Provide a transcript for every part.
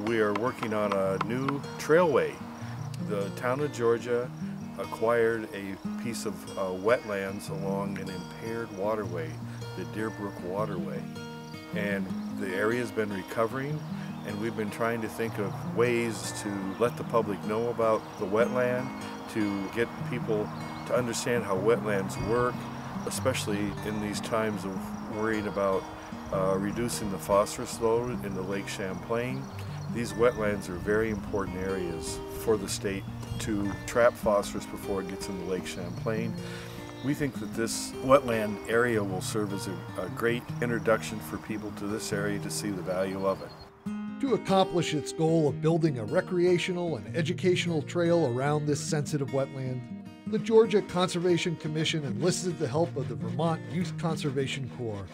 We are working on a new trailway. The town of Georgia acquired a piece of wetlands along an impaired waterway, the Deer Brook Waterway. And the area has been recovering, and we've been trying to think of ways to let the public know about the wetland, to get people to understand how wetlands work, especially in these times of worrying about reducing the phosphorus load in the Lake Champlain. These wetlands are very important areas for the state to trap phosphorus before it gets into Lake Champlain. We think that this wetland area will serve as a great introduction for people to this area to see the value of it. To accomplish its goal of building a recreational and educational trail around this sensitive wetland, the Georgia Conservation Commission enlisted the help of the Vermont Youth Conservation Corps.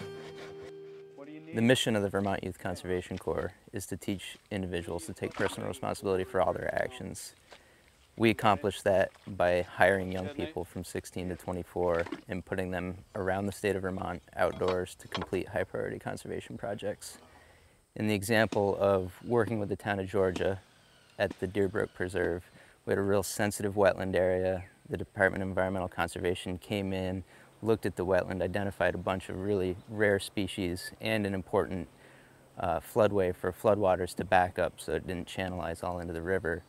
The mission of the Vermont Youth Conservation Corps is to teach individuals to take personal responsibility for all their actions. We accomplish that by hiring young people from 16 to 24 and putting them around the state of Vermont outdoors to complete high priority conservation projects. In the example of working with the town of Georgia at the Deer Brook Preserve, we had a real sensitive wetland area. The Department of Environmental Conservation came in, looked at the wetland, identified a bunch of really rare species and an important floodway for floodwaters to back up so it didn't channelize all into the river.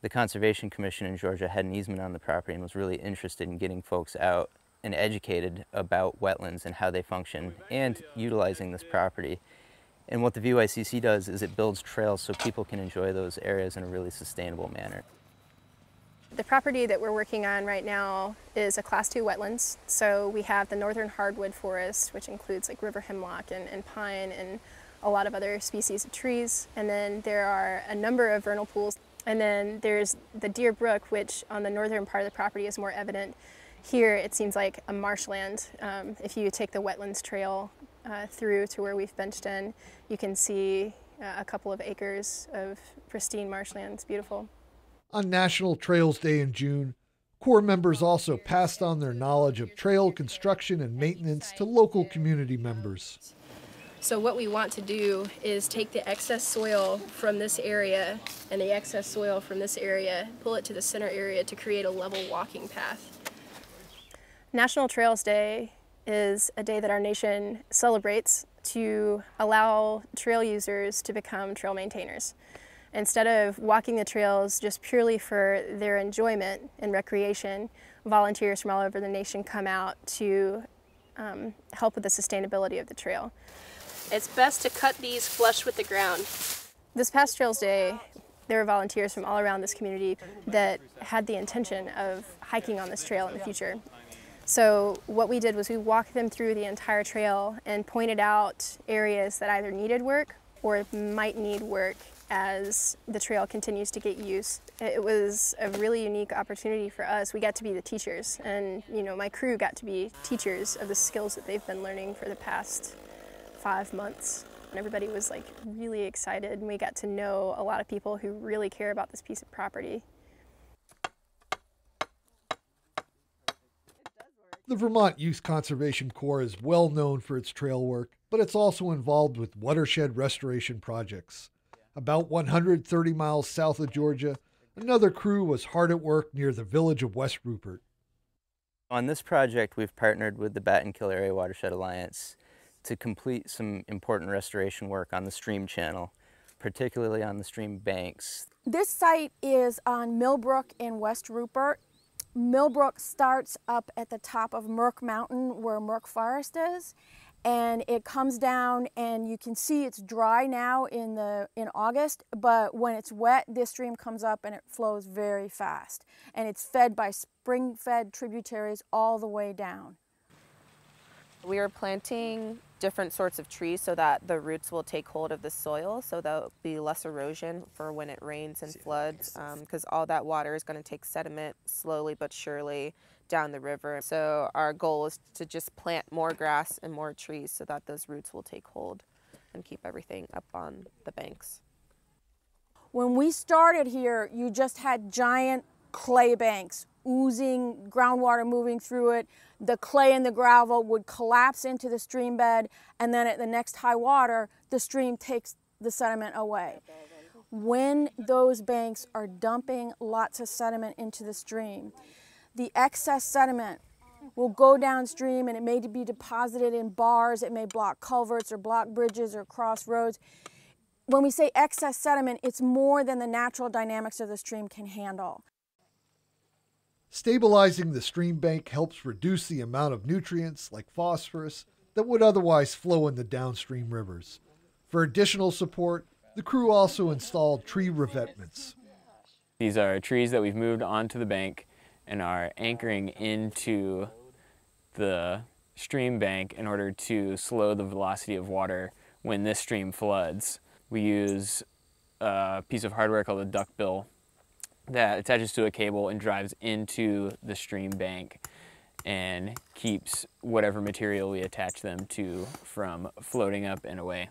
The Conservation Commission in Georgia had an easement on the property and was really interested in getting folks out and educated about wetlands and how they function and utilizing this property. And what the VYCC does is it builds trails so people can enjoy those areas in a really sustainable manner. The property that we're working on right now is a Class 2 wetlands. So we have the northern hardwood forest, which includes like river hemlock and pine and a lot of other species of trees. And then there are a number of vernal pools. And then there's the Deer Brook, which on the northern part of the property is more evident. Here it seems like a marshland. If you take the wetlands trail through to where we've benched in, you can see a couple of acres of pristine marshland. It's beautiful. On National Trails Day in June, Corps members also passed on their knowledge of trail construction and maintenance to local community members. So what we want to do is take the excess soil from this area and the excess soil from this area, pull it to the center area to create a level walking path. National Trails Day is a day that our nation celebrates to allow trail users to become trail maintainers. Instead of walking the trails just purely for their enjoyment and recreation, volunteers from all over the nation come out to help with the sustainability of the trail. It's best to cut these flush with the ground. This past Trails Day, there were volunteers from all around this community that had the intention of hiking on this trail in the future. So what we did was we walked them through the entire trail and pointed out areas that either needed work or might need work as the trail continues to get used. It was a really unique opportunity for us. We got to be the teachers, and my crew got to be teachers of the skills that they've been learning for the past 5 months. And everybody was like really excited, and we got to know a lot of people who really care about this piece of property. The Vermont Youth Conservation Corps is well known for its trail work, but it's also involved with watershed restoration projects. About 130 miles south of Georgia, another crew was hard at work near the village of West Rupert. On this project, we've partnered with the Batten Area Watershed Alliance to complete some important restoration work on the stream channel, particularly on the stream banks. This site is on Millbrook in West Rupert. Millbrook starts up at the top of Merck Mountain where Merck Forest is, and it comes down, and you can see it's dry now in August, but when it's wet, this stream comes up and it flows very fast, and it's fed by spring-fed tributaries all the way down. We are planting different sorts of trees so that the roots will take hold of the soil, so there'll be less erosion for when it rains and floods, because all that water is going to take sediment slowly but surely down the river. So our goal is to just plant more grass and more trees so that those roots will take hold and keep everything up on the banks. When we started here, you just had giant clay banks, oozing groundwater moving through it. The clay and the gravel would collapse into the stream bed, and then at the next high water, the stream takes the sediment away. when those banks are dumping lots of sediment into the stream, the excess sediment will go downstream and it may be deposited in bars, it may block culverts or block bridges or cross roads. When we say excess sediment, it's more than the natural dynamics of the stream can handle. Stabilizing the stream bank helps reduce the amount of nutrients, like phosphorus, that would otherwise flow in the downstream rivers. For additional support, the crew also installed tree revetments. These are trees that we've moved onto the bank and are anchoring into the stream bank in order to slow the velocity of water when this stream floods. We use a piece of hardware called a duckbill that attaches to a cable and drives into the stream bank and keeps whatever material we attach them to from floating up and away.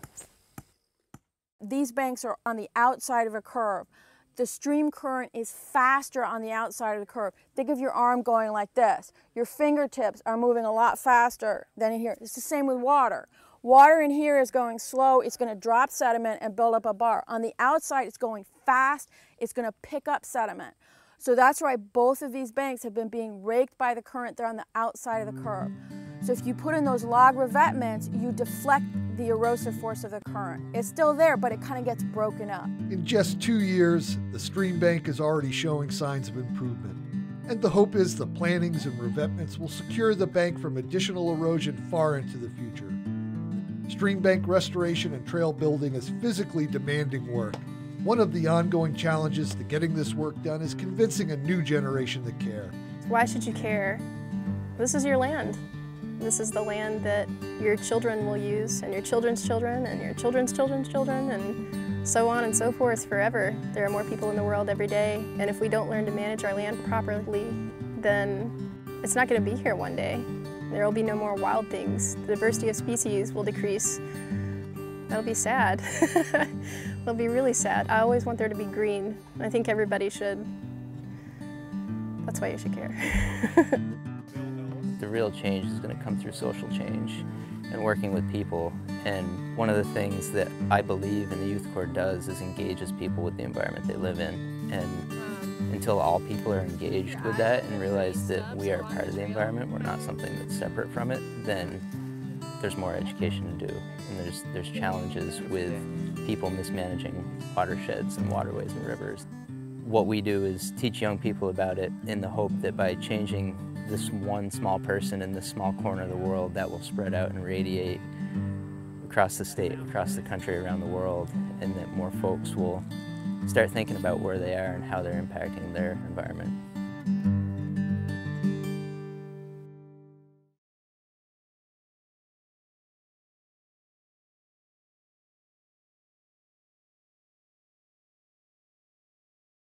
These banks are on the outside of a curve. The stream current is faster on the outside of the curve. Think of your arm going like this. Your fingertips are moving a lot faster than in here. It's the same with water. Water in here is going slow. It's going to drop sediment and build up a bar. On the outside, it's going fast. It's going to pick up sediment. So that's why both of these banks have been being raked by the current. They're on the outside of the curve. So if you put in those log revetments, you deflect the erosive force of the current. It's still there, but it kind of gets broken up. In just 2 years, the stream bank is already showing signs of improvement. And the hope is the plantings and revetments will secure the bank from additional erosion far into the future. Stream bank restoration and trail building is physically demanding work. One of the ongoing challenges to getting this work done is convincing a new generation to care. Why should you care? This is your land. This is the land that your children will use, and your children's children, and your children's children's children, and so on and so forth forever. There are more people in the world every day, and if we don't learn to manage our land properly, then it's not going to be here one day. There will be no more wild things. The diversity of species will decrease. That'll be sad. It'll be really sad. I always want there to be green. I think everybody should. That's why you should care. The real change is going to come through social change and working with people. And one of the things that I believe in the Youth Corps does is engages people with the environment they live in. And until all people are engaged with that and realize that we are part of the environment, we're not something that's separate from it, then there's more education to do. And there's challenges with people mismanaging watersheds and waterways and rivers. What we do is teach young people about it in the hope that by changing this one small person in this small corner of the world, that will spread out and radiate across the state, across the country, around the world, and that more folks will start thinking about where they are and how they're impacting their environment.